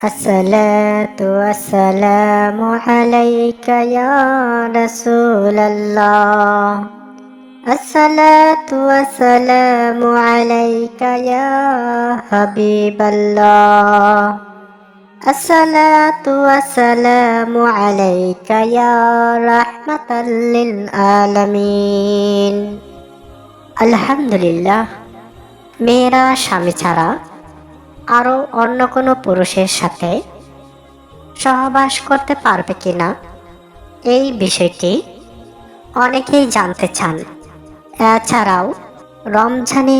الصلاة والسلام عليك يا رسول الله. الصلاة والسلام عليك يا حبيب الله. الصلاة والسلام عليك يا رحمة للعالمين. আলহামদুলিল্লাহ, মেয়েরা স্বামী ছাড়া আরও অন্য কোনো পুরুষের সাথে সহবাস করতে পারবে কিনা এই বিষয়টি অনেকেই জানতে চান। এছাড়াও রমজানে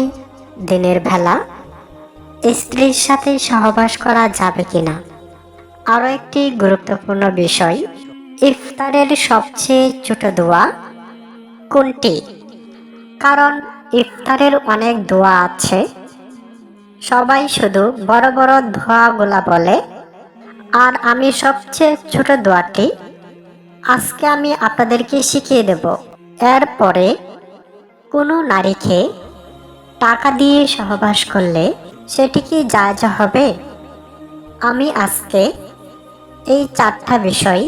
দিনের বেলা স্ত্রীর সাথে সহবাস করা যাবে কিনা, আরও একটি গুরুত্বপূর্ণ বিষয়, ইফতারের সবচেয়ে ছোট দোয়া কোনটি? কারণ ইফতারের অনেক দোয়া আছে, সবাই শুধু বড় বড় দোয়াগুলা বলে, আর আমি সবচেয়ে ছোট দোয়াটি আজকে আমি আপনাদেরকে শিখিয়ে দেব। এরপরে কোনো নারীকে টাকা দিয়ে সহবাস করলে সেটি কি জায়েজ হবে? আমি আজকে এই 4টা বিষয়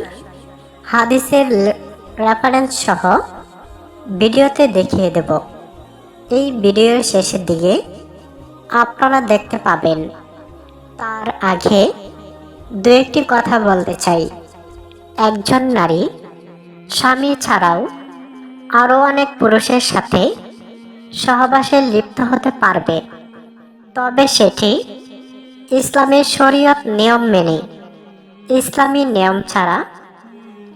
হাদিসের রেফারেন্স সহ ভিডিওতে দেখিয়ে দেব। এই ভিডিওর শেষের দিকে আপনারা দেখতে পাবেন। তার আগে দু একটি কথা বলতে চাই। একজন নারী স্বামী ছাড়াও আরও অনেক পুরুষের সাথে সহবাসে লিপ্ত হতে পারবে, তবে সেটি ইসলামের শরীয়ত নিয়ম মেনে। ইসলামী নিয়ম ছাড়া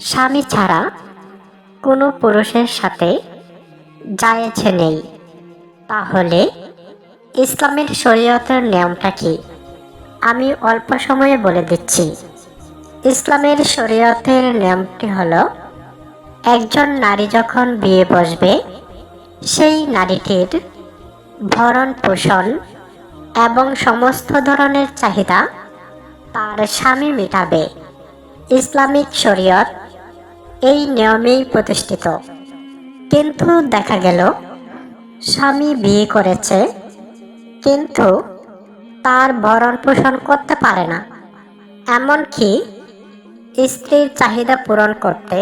স্বামী ছাড়া কোনো পুরুষের সাথে জায়েজ নেই। তাহলে ইসলামের শরীয়তের নিয়মটা কি আমি অল্প সময়ে বলে দিচ্ছি। ইসলামের শরীয়তের নিয়মটি হলো, একজন নারী যখন বিয়ে বসবে সেই নারীটির ভরণ পোষণ এবং সমস্ত ধরনের চাহিদা তার স্বামী মেটাবে। ইসলামিক শরীয়ত এই নিয়মেই প্রতিষ্ঠিত। কিন্তু দেখা গেল স্বামী বিয়ে করেছে কিন্তু তার ভরণ পোষণ করতে পারে না, এমনকি স্ত্রীর চাহিদা পূরণ করতে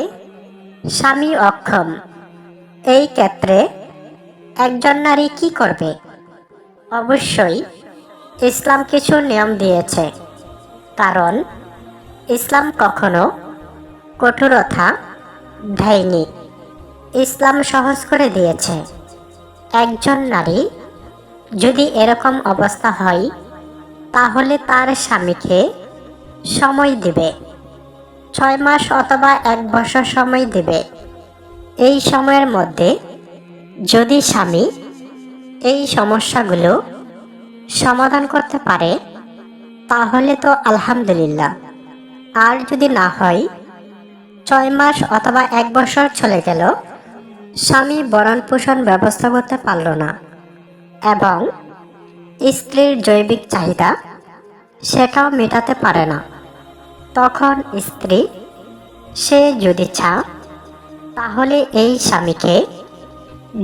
স্বামী অক্ষম। এই ক্ষেত্রে একজন নারী কি করবে? অবশ্যই ইসলাম কিছু নিয়ম দিয়েছে, কারণ ইসলাম কখনো কঠোরতা দেয়নি। ইসলাম সহজ করে দিয়েছে। একজন নারী যদি এরকম অবস্থা হয় তাহলে তার স্বামীকে সময় দিবে, 6 মাস অথবা 1 বছর সময় দিবে। এই সময়ের মধ্যে যদি স্বামী এই সমস্যাগুলো সমাধান করতে পারে তাহলে তো আলহামদুলিল্লাহ। আর যদি না হয়, 6 মাস অথবা 1 বছর চলে গেল, স্বামী ভরণ পোষণ ব্যবস্থা করতে পারল না এবং স্ত্রীর জৈবিক চাহিদা সেটাও মেটাতে পারে না, তখন স্ত্রী সে যদি চায় তাহলে এই স্বামীকে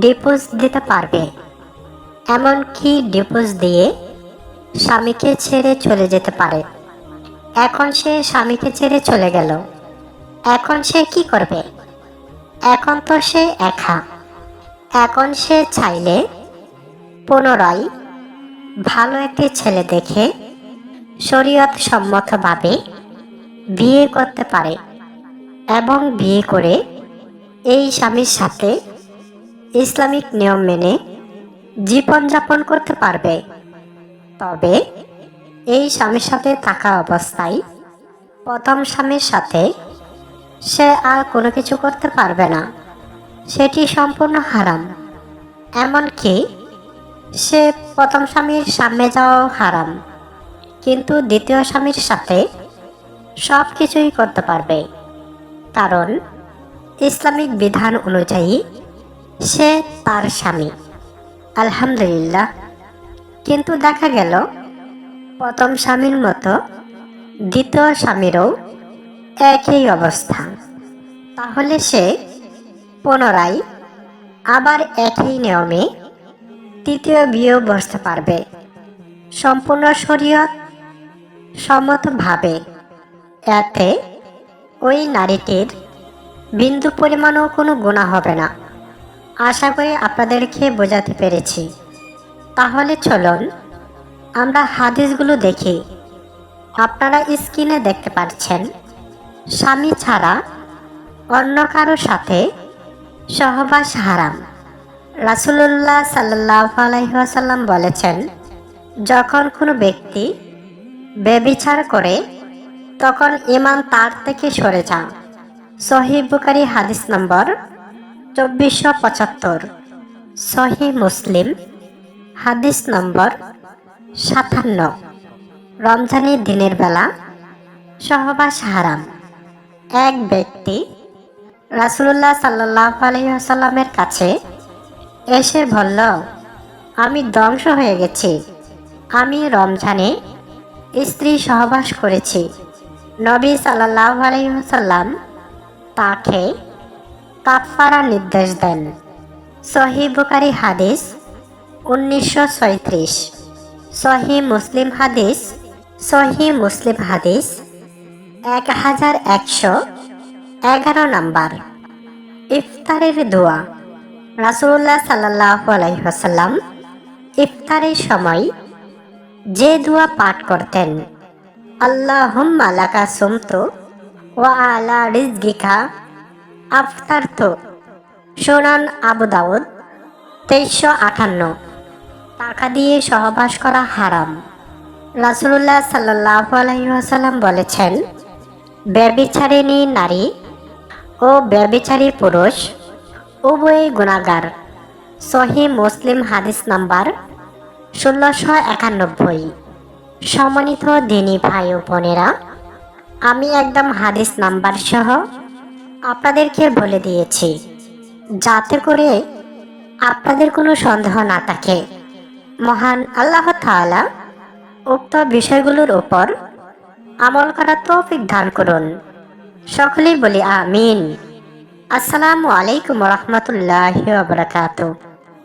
ডিভোর্স দিতে পারবে। এমনকি ডিভোর্স দিয়ে স্বামীকে ছেড়ে চলে যেতে পারে। এখন সে স্বামীকে ছেড়ে চলে গেল, এখন সে কি করবে? এখন তো সে একা। এখন সে চাইলে পুনরায় ভালো একটি ছেলে দেখে শরীয়ত সম্মতভাবে বিয়ে করতে পারে এবং বিয়ে করে এই স্বামীর সাথে ইসলামিক নিয়ম মেনে জীবনযাপন করতে পারবে। তবে এই স্বামীর সাথে থাকা অবস্থায় প্রথম স্বামীর সাথে সে আর কোনো কিছু করতে পারবে না, সেটি সম্পূর্ণ হারাম। এমনকি সে প্রথম স্বামীর সামনে যাওয়াও হারাম, কিন্তু দ্বিতীয় স্বামীর সাথে সব কিছুই করতে পারবে, কারণ ইসলামিক বিধান অনুযায়ী সে তার স্বামী। আলহামদুলিল্লাহ। কিন্তু দেখা গেল প্রথম স্বামীর মতো দ্বিতীয় স্বামীরও একই অবস্থা, তাহলে সে পুনরায় আবার একই নিয়মে তৃতীয় বিয়েও বসতে পারবে। সম্পূর্ণ শরীয়ত সম্মতভাবে। এতে ওই নারীটির বিন্দু পরিমাণও কোনো গুনাহ হবে না। আশা করি আপনাদেরকে বোঝাতে পেরেছি। তাহলে চলুন আমরা হাদিসগুলো দেখি। আপনারা স্ক্রিনে দেখতে পাচ্ছেন, স্বামী ছাড়া অন্য কারো সাথে সহবাস হারাম। রাসূলুল্লাহ সাল্লাল্লাহু আলাইহি ওয়াসাল্লাম বলেছেন, যখন কোনো ব্যক্তি ব্যভিচার করে তখন ঈমান তার থেকে সরে যান। সহিহ বুখারী হাদিস নম্বর 2475, সহিহ মুসলিম হাদিস নম্বর 57। রমজানের দিনের বেলা সহবাস হারাম। এক ব্যক্তি রাসূলুল্লাহ সাল্লাল্লাহু আলাইহি ওয়াসাল্লামের কাছে এসে বলল, আমি ধ্বংস হয়ে গেছি, আমি রমজানে স্ত্রী সহবাস করেছি। নবী সাল্লাল্লাহু আলাইহি ওয়াসাল্লাম তাকে কাফফারা নির্দেশ দেন। সহিহ বুখারী হাদিস 1936, সহিহ মুসলিম হাদিস 1111 নাম্বার। ইফতারের দোয়া। রাসূলুল্লাহ সাল্লাল্লাহু আলাইহি ওয়াসাল্লাম ইফতারের সময় যে দোয়া পাঠ করতেন, আল্লাহুম্মা লাকা সুমতু ওয়া আলা রিজকিকা আফতারতু। সুনান আবু দাউদ 2358। টাকা দিয়ে সহবাস করা হারাম। রাসূলুল্লাহ সাল্লাল্লাহু আলাইহি ওয়াসাল্লাম বলেছেন, ব্যভিচারিণী নারী ও ব্যভিচারী পুরুষ উভয়ই গুনাহগার। সহিহ মুসলিম হাদিস নাম্বার 1691। সম্মানিত দ্বীনী ভাই ও বোনেরা, আমি একদম হাদিস নাম্বার সহ আপনাদেরকে বলে দিয়েছি, যাতে করে আপনাদের কোনো সন্দেহ না থাকে। মহান আল্লাহ তাআলা উক্ত বিষয়গুলোর উপর আমল করার তৌফিক দান করুন। সকলেই বলি আমিন। আসসালামু আলাইকুম ওয়া রাহমাতুল্লাহি ওয়া বারাকাতুহু।